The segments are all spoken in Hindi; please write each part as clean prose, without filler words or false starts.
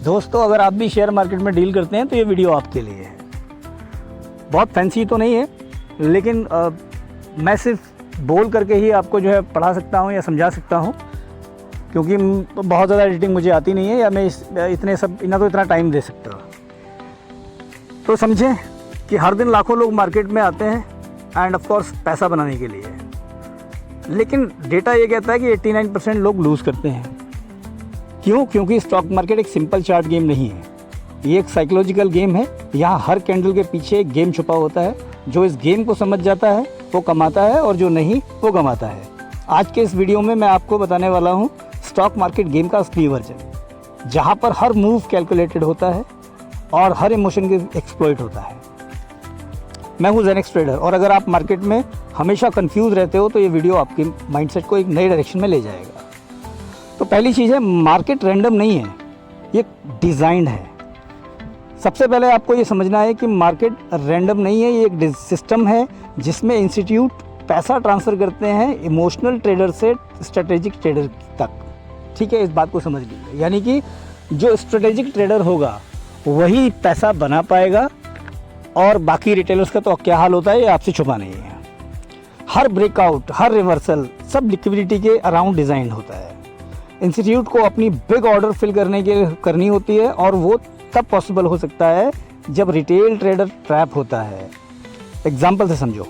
दोस्तों, अगर आप भी शेयर मार्केट में डील करते हैं तो ये वीडियो आपके लिए है। बहुत फैंसी तो नहीं है, लेकिन मैं सिर्फ बोल करके ही आपको जो है पढ़ा सकता हूँ या समझा सकता हूँ, क्योंकि बहुत ज़्यादा एडिटिंग मुझे आती नहीं है या मैं इतना टाइम दे सकता हूँ। तो समझें कि हर दिन लाखों लोग मार्केट में आते हैं एंड ऑफ कोर्स पैसा बनाने के लिए, लेकिन डेटा ये कहता है कि 89% लोग लूज़ करते हैं। क्यों? क्योंकि स्टॉक मार्केट एक सिंपल चार्ट गेम नहीं है, ये एक साइकोलॉजिकल गेम है। यहाँ हर कैंडल के पीछे एक गेम छुपा होता है। जो इस गेम को समझ जाता है वो कमाता है और जो नहीं वो गंवाता है। आज के इस वीडियो में मैं आपको बताने वाला हूँ स्टॉक मार्केट गेम का असली वर्जन, जहाँ पर हर मूव कैलकुलेटेड होता है और हर इमोशन के एक्सप्लॉइट होता है। मैं हूँ जेनेक्स ट्रेडर, और अगर आप मार्केट में हमेशा कंफ्यूज रहते हो तो ये वीडियो आपके माइंडसेट को एक नई डायरेक्शन में ले जाएगा। तो पहली चीज़ है, मार्केट रैंडम नहीं है, ये डिज़ाइंड है। सबसे पहले आपको ये समझना है कि मार्केट रैंडम नहीं है, ये एक सिस्टम है जिसमें इंस्टीट्यूट पैसा ट्रांसफ़र करते हैं इमोशनल ट्रेडर से स्ट्रेटेजिक ट्रेडर तक। ठीक है, इस बात को समझ लीजिए। यानी कि जो स्ट्रेटेजिक ट्रेडर होगा वही पैसा बना पाएगा, और बाकी रिटेलर्स का तो क्या हाल होता है ये आपसे छुपा नहीं है। हर ब्रेकआउट, हर रिवर्सल सब लिक्विडिटी के अराउंड डिज़ाइन होता है। इंस्टीट्यूट को अपनी बिग ऑर्डर फिल करनी होती है, और वो तब पॉसिबल हो सकता है जब रिटेल ट्रेडर ट्रैप होता है। एग्जाम्पल से समझो,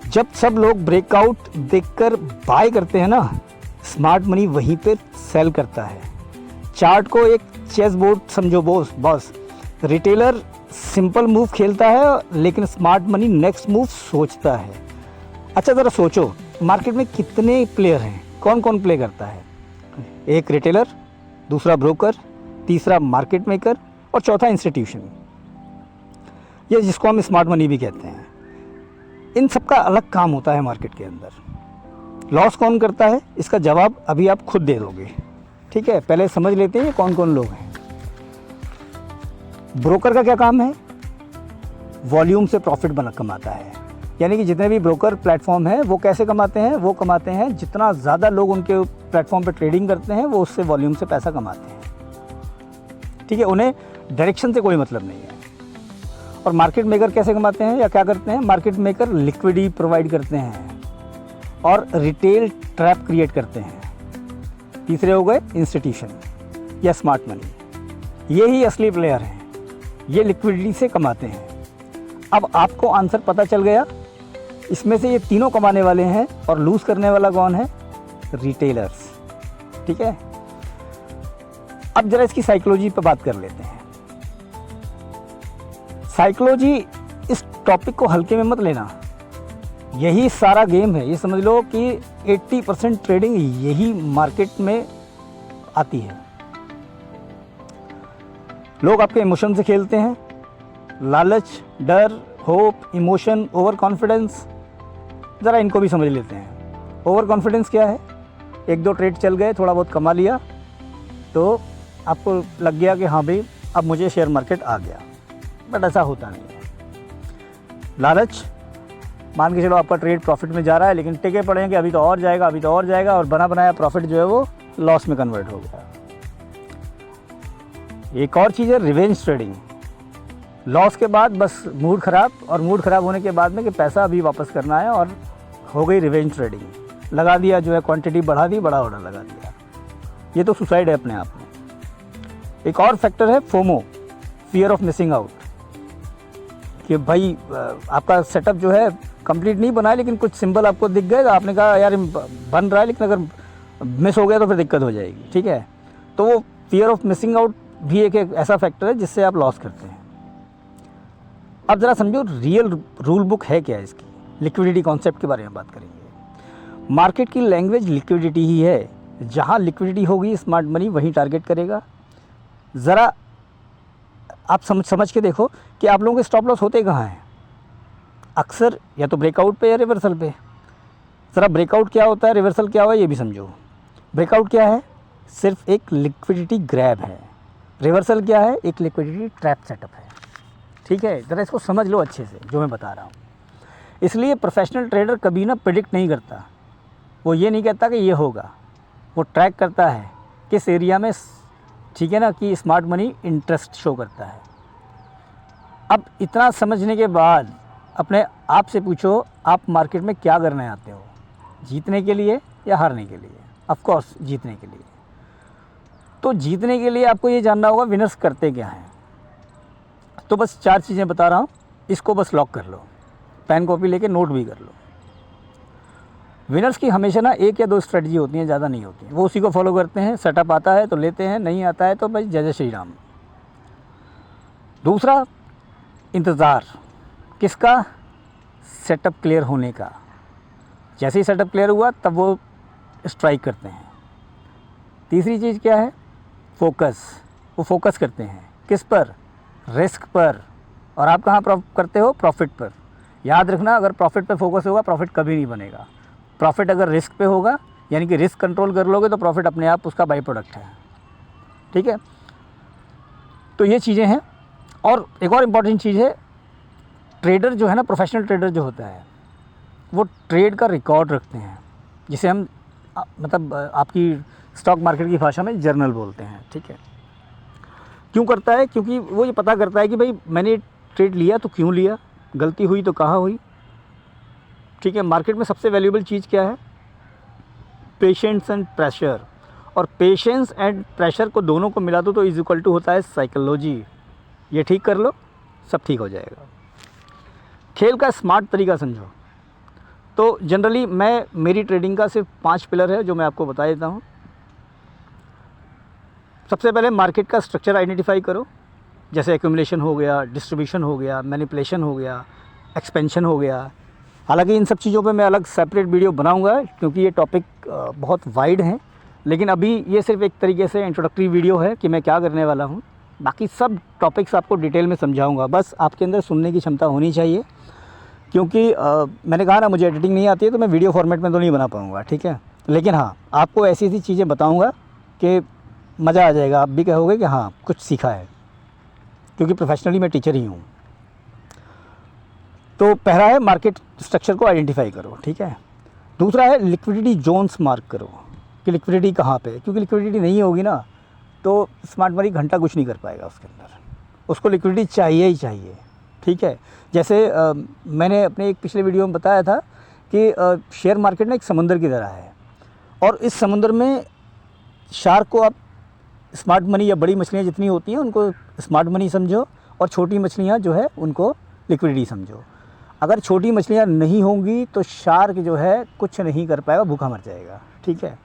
जब सब लोग ब्रेकआउट देखकर बाय करते हैं ना, स्मार्ट मनी वहीं पे सेल करता है। चार्ट को एक चेस बोर्ड समझो बॉस। रिटेलर सिंपल मूव खेलता है, लेकिन स्मार्ट मनी नेक्स्ट मूव सोचता है। अच्छा ज़रा सोचो, मार्केट में कितने प्लेयर हैं, कौन कौन प्ले करता है? एक रिटेलर, दूसरा ब्रोकर, तीसरा मार्केट मेकर और चौथा इंस्टीट्यूशन, ये जिसको हम स्मार्ट मनी भी कहते हैं। इन सबका अलग काम होता है मार्केट के अंदर। लॉस कौन करता है, इसका जवाब अभी आप खुद दे दोगे। ठीक है, पहले समझ लेते हैं ये कौन कौन लोग हैं। ब्रोकर का क्या काम है? वॉल्यूम से प्रॉफिट कमाता है। यानी कि जितने भी ब्रोकर प्लेटफॉर्म हैं वो कैसे कमाते हैं? वो कमाते हैं जितना ज़्यादा लोग उनके प्लेटफॉर्म पर ट्रेडिंग करते हैं वो उससे वॉल्यूम से पैसा कमाते हैं। ठीक है, उन्हें डायरेक्शन से कोई मतलब नहीं है। और मार्केट मेकर कैसे कमाते हैं या क्या करते हैं? मार्केट मेकर लिक्विडिटी प्रोवाइड करते हैं और रिटेल ट्रैप क्रिएट करते हैं। तीसरे हो गए इंस्टीट्यूशन या स्मार्ट मनी, ये ही असली प्लेयर हैं, ये लिक्विडिटी से कमाते हैं। अब आपको आंसर पता चल गया, इसमें से ये तीनों कमाने वाले हैं और लूज़ करने वाला कौन है? रिटेलर्स। ठीक है, अब जरा इसकी साइकोलॉजी पर बात कर लेते हैं। साइकोलॉजी, इस टॉपिक को हल्के में मत लेना, यही सारा गेम है। ये समझ लो कि 80% ट्रेडिंग यही मार्केट में आती है। लोग आपके इमोशन से खेलते हैं, लालच, डर, होप, इमोशन, ओवर कॉन्फिडेंस। ज़रा इनको भी समझ लेते हैं। ओवर कॉन्फिडेंस क्या है? एक दो ट्रेड चल गए, थोड़ा बहुत कमा लिया, तो आपको लग गया कि हाँ भाई अब मुझे शेयर मार्केट आ गया, बट ऐसा होता नहीं है। लालच, मान के चलो आपका ट्रेड प्रॉफिट में जा रहा है, लेकिन टिके पड़े हैं कि अभी तो और जाएगा, अभी तो और जाएगा, और बना बनाया प्रॉफिट जो है वो लॉस में कन्वर्ट हो गया। एक और चीज़ है रिवेंज ट्रेडिंग। लॉस के बाद बस मूड ख़राब, और मूड ख़राब होने के बाद में कि पैसा अभी वापस करना है, और हो गई रिवेंज ट्रेडिंग। लगा दिया जो है, क्वांटिटी बढ़ा दी, बड़ा ऑर्डर लगा दिया। ये तो सुसाइड है अपने आप में। एक और फैक्टर है FOMO, fear of missing out, कि भाई आपका सेटअप जो है कंप्लीट नहीं बना है, लेकिन कुछ सिंबल आपको दिख गए, आपने कहा यार बन रहा है, लेकिन अगर मिस हो गया तो फिर दिक्कत हो जाएगी। ठीक है, तो वो फियर ऑफ मिसिंग आउट भी एक ऐसा फैक्टर है जिससे आप लॉस करते हैं। अब ज़रा समझो रियल रूल बुक है क्या इसकी। लिक्विडिटी कॉन्सेप्ट के बारे में बात करेंगे। मार्केट की लैंग्वेज लिक्विडिटी ही है। जहाँ लिक्विडिटी होगी स्मार्ट मनी वहीं टारगेट करेगा। ज़रा आप समझ के देखो कि आप लोगों के स्टॉप लॉस होते कहाँ हैं? अक्सर या तो ब्रेकआउट पे या रिवर्सल पे। ज़रा ब्रेकआउट क्या होता है, रिवर्सल क्या हुआ, ये भी समझो। ब्रेकआउट क्या है? सिर्फ एक लिक्विडिटी ग्रैब है। रिवर्सल क्या है? एक लिक्विडिटी ट्रैप सेटअप है। ठीक है, ज़रा इसको समझ लो अच्छे से जो मैं बता रहा हूँ। इसलिए प्रोफेशनल ट्रेडर कभी ना प्रेडिक्ट नहीं करता। वो ये नहीं कहता कि ये होगा, वो ट्रैक करता है किस एरिया में ठीक है ना, कि स्मार्ट मनी इंटरेस्ट शो करता है। अब इतना समझने के बाद अपने आप से पूछो, आप मार्केट में क्या करने आते हो, जीतने के लिए या हारने के लिए? ऑफ कोर्स जीतने के लिए। तो जीतने के लिए आपको ये जानना होगा विनर्स करते क्या हैं। तो बस 4 चीज़ें बता रहा हूँ, इसको बस लॉक कर लो, पेन कॉपी लेके नोट भी कर लो। विनर्स की हमेशा ना 1 या 2 स्ट्रेटजी होती हैं, ज़्यादा नहीं होती हैं। वो उसी को फॉलो करते हैं, सेटअप आता है तो लेते हैं, नहीं आता है तो भाई जय जय श्री राम। दूसरा, इंतज़ार। किसका? सेटअप क्लियर होने का। जैसे ही सेटअप क्लियर हुआ तब वो स्ट्राइक करते हैं। तीसरी चीज़ क्या है? फोकस। वो फोकस करते हैं किस पर? रिस्क पर। और आप कहाँ करते हो? प्रॉफिट पर। याद रखना, अगर प्रॉफिट पे फोकस होगा प्रॉफिट कभी नहीं बनेगा। प्रॉफिट अगर रिस्क पे होगा, यानी कि रिस्क कंट्रोल कर लोगे, तो प्रॉफिट अपने आप उसका बाई प्रोडक्ट है। ठीक है, तो ये चीज़ें हैं। और एक और इम्पॉर्टेंट चीज़ है, ट्रेडर जो है ना, प्रोफेशनल ट्रेडर जो होता है, वो ट्रेड का रिकॉर्ड रखते हैं, जिसे हम मतलब आपकी स्टॉक मार्केट की भाषा में जर्नल बोलते हैं। ठीक है, क्यों करता है? क्योंकि वो ये पता करता है कि भाई मैंने ट्रेड लिया तो क्यों लिया, गलती हुई तो कहाँ हुई। ठीक है, मार्केट में सबसे वैल्यूएबल चीज़ क्या है? Patience and pressure. और पेशेंस एंड प्रेशर को दोनों को मिला दो तो इज इक्वल टू होता है साइकोलॉजी। ये ठीक कर लो, सब ठीक हो जाएगा। खेल का स्मार्ट तरीका समझो। तो जनरली मेरी ट्रेडिंग का सिर्फ 5 पिलर है जो मैं आपको बता देता हूँ। सबसे पहले मार्केट का स्ट्रक्चर आइडेंटिफाई करो, जैसे एक्यूमुलेशन हो गया, डिस्ट्रीब्यूशन हो गया, मैनिपुलेशन हो गया, एक्सपेंशन हो गया। हालांकि इन सब चीज़ों पे मैं अलग सेपरेट वीडियो बनाऊंगा क्योंकि ये टॉपिक बहुत वाइड हैं, लेकिन अभी ये सिर्फ एक तरीके से इंट्रोडक्टरी वीडियो है कि मैं क्या करने वाला हूँ। बाकी सब टॉपिक्स आपको डिटेल में समझाऊंगा, बस आपके अंदर सुनने की क्षमता होनी चाहिए। क्योंकि मैंने कहा ना, मुझे एडिटिंग नहीं आती है तो मैं वीडियो फॉर्मेट में तो नहीं बना पाऊँगा। ठीक है, लेकिन हाँ, आपको ऐसी ऐसी चीज़ें बताऊँगा कि मज़ा आ जाएगा, आप भी कहोगे कि हाँ कुछ सीखा है, क्योंकि प्रोफेशनली मैं टीचर ही हूँ। तो पहला है मार्केट स्ट्रक्चर को आइडेंटिफाई करो। ठीक है, दूसरा है लिक्विडिटी जोन्स मार्क करो कि लिक्विडिटी कहाँ पे है, क्योंकि लिक्विडिटी नहीं होगी ना तो स्मार्ट मनी घंटा कुछ नहीं कर पाएगा उसके अंदर, उसको लिक्विडिटी चाहिए ही चाहिए। ठीक है, जैसे मैंने अपने एक पिछले वीडियो में बताया था कि शेयर मार्केट ना एक समुंदर की तरह है, और इस समुंदर में शार्क को आप स्मार्ट मनी या बड़ी मछलियाँ जितनी होती हैं उनको स्मार्ट मनी समझो, और छोटी मछलियाँ जो है उनको लिक्विडिटी समझो। अगर छोटी मछलियाँ नहीं होंगी तो शार्क जो है कुछ नहीं कर पाएगा, भूखा मर जाएगा। ठीक है,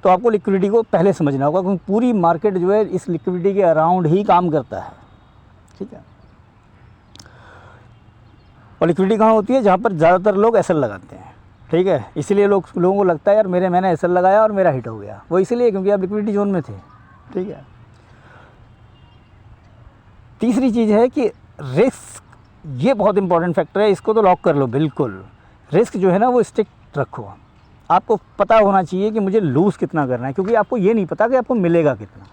तो आपको लिक्विडिटी को पहले समझना होगा, क्योंकि पूरी मार्केट जो है इस लिक्विडिटी के अराउंड ही काम करता है। ठीक है, और लिक्विडिटी कहाँ होती है? जहाँ पर ज़्यादातर लोग एसएल लगाते हैं। ठीक है, इसीलिए लोगों को लगता है यार मैंने एसएल लगाया और मेरा हिट हो गया, वो इसीलिए क्योंकि आप लिक्विडिटी जोन में थे। ठीक है, तीसरी चीज़ है कि रिस्क, ये बहुत इंपॉर्टेंट फैक्टर है, इसको तो लॉक कर लो बिल्कुल। रिस्क जो है ना वो स्ट्रिक्ट रखो। आपको पता होना चाहिए कि मुझे लूज़ कितना करना है, क्योंकि आपको ये नहीं पता कि आपको मिलेगा कितना,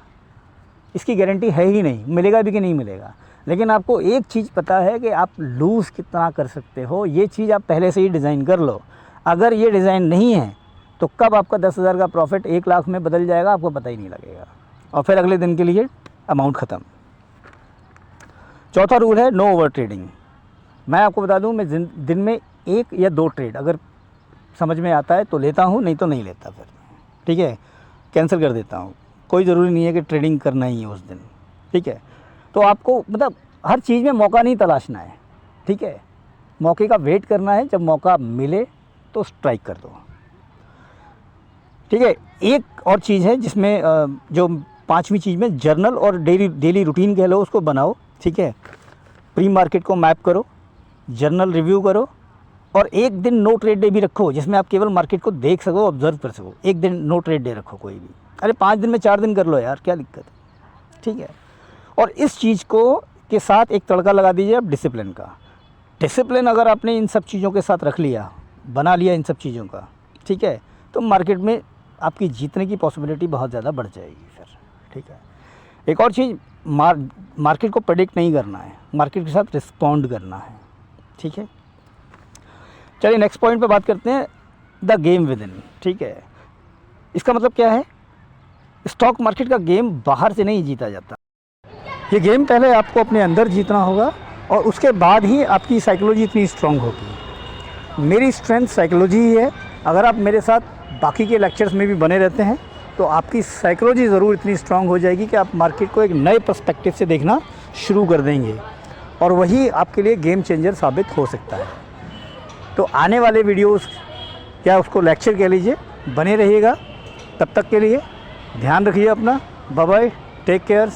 इसकी गारंटी है ही नहीं, मिलेगा भी कि नहीं मिलेगा। लेकिन आपको एक चीज़ पता है कि आप लूज़ कितना कर सकते हो, ये चीज़ आप पहले से ही डिज़ाइन कर लो। अगर ये डिज़ाइन नहीं है तो कब आपका 10,000 का प्रॉफिट 1 लाख में बदल जाएगा आपको पता ही नहीं लगेगा, और फिर अगले दिन के लिए अमाउंट ख़त्म। चौथा रूल है नो ओवर ट्रेडिंग। मैं आपको बता दूं, मैं दिन में 1 या 2 ट्रेड अगर समझ में आता है तो लेता हूं, नहीं तो नहीं लेता फिर। ठीक है, कैंसिल कर देता हूं, कोई ज़रूरी नहीं है कि ट्रेडिंग करना ही है उस दिन। ठीक है, तो आपको मतलब हर चीज़ में मौका नहीं तलाशना है। ठीक है, मौके का वेट करना है, जब मौका मिले तो स्ट्राइक कर दो। ठीक है, एक और चीज़ है जिसमें जो 5वीं चीज़ में जर्नल और डेली रूटीन कह लो उसको बनाओ। ठीक है, प्री मार्केट को मैप करो, जर्नल रिव्यू करो, और एक दिन नो ट्रेड डे भी रखो जिसमें आप केवल मार्केट को देख सको, ऑब्जर्व कर सको। एक दिन नो ट्रेड डे रखो कोई भी, अरे 5 दिन में 4 दिन कर लो यार, क्या दिक्कत है। ठीक है, और इस चीज़ को के साथ एक तड़का लगा दीजिए आप डिसिप्लिन का। डिसिप्लिन अगर आपने इन सब चीज़ों के साथ रख लिया, बना लिया इन सब चीज़ों का, ठीक है, तो मार्केट में आपकी जीतने की पॉसिबिलिटी बहुत ज़्यादा बढ़ जाएगी फिर। ठीक है, एक और चीज़, मार्केट को प्रेडिक्ट नहीं करना है, मार्केट के साथ रिस्पॉन्ड करना है। ठीक है, चलिए नेक्स्ट पॉइंट पे बात करते हैं, द गेम विद इन। ठीक है, इसका मतलब क्या है? स्टॉक मार्केट का गेम बाहर से नहीं जीता जाता। ये गेम पहले आपको अपने अंदर जीतना होगा और उसके बाद ही आपकी साइकोलॉजी इतनी स्ट्रांग होगी। मेरी स्ट्रेंथ साइकोलॉजी ही है। अगर आप मेरे साथ बाकी के लेक्चर्स में भी बने रहते हैं तो आपकी साइकोलॉजी ज़रूर इतनी स्ट्रांग हो जाएगी कि आप मार्केट को एक नए पर्सपेक्टिव से देखना शुरू कर देंगे और वही आपके लिए गेम चेंजर साबित हो सकता है। तो आने वाले वीडियोस या उसको लेक्चर कह लीजिए, बने रहिएगा। तब तक के लिए ध्यान रखिए अपना। Bye bye, take care.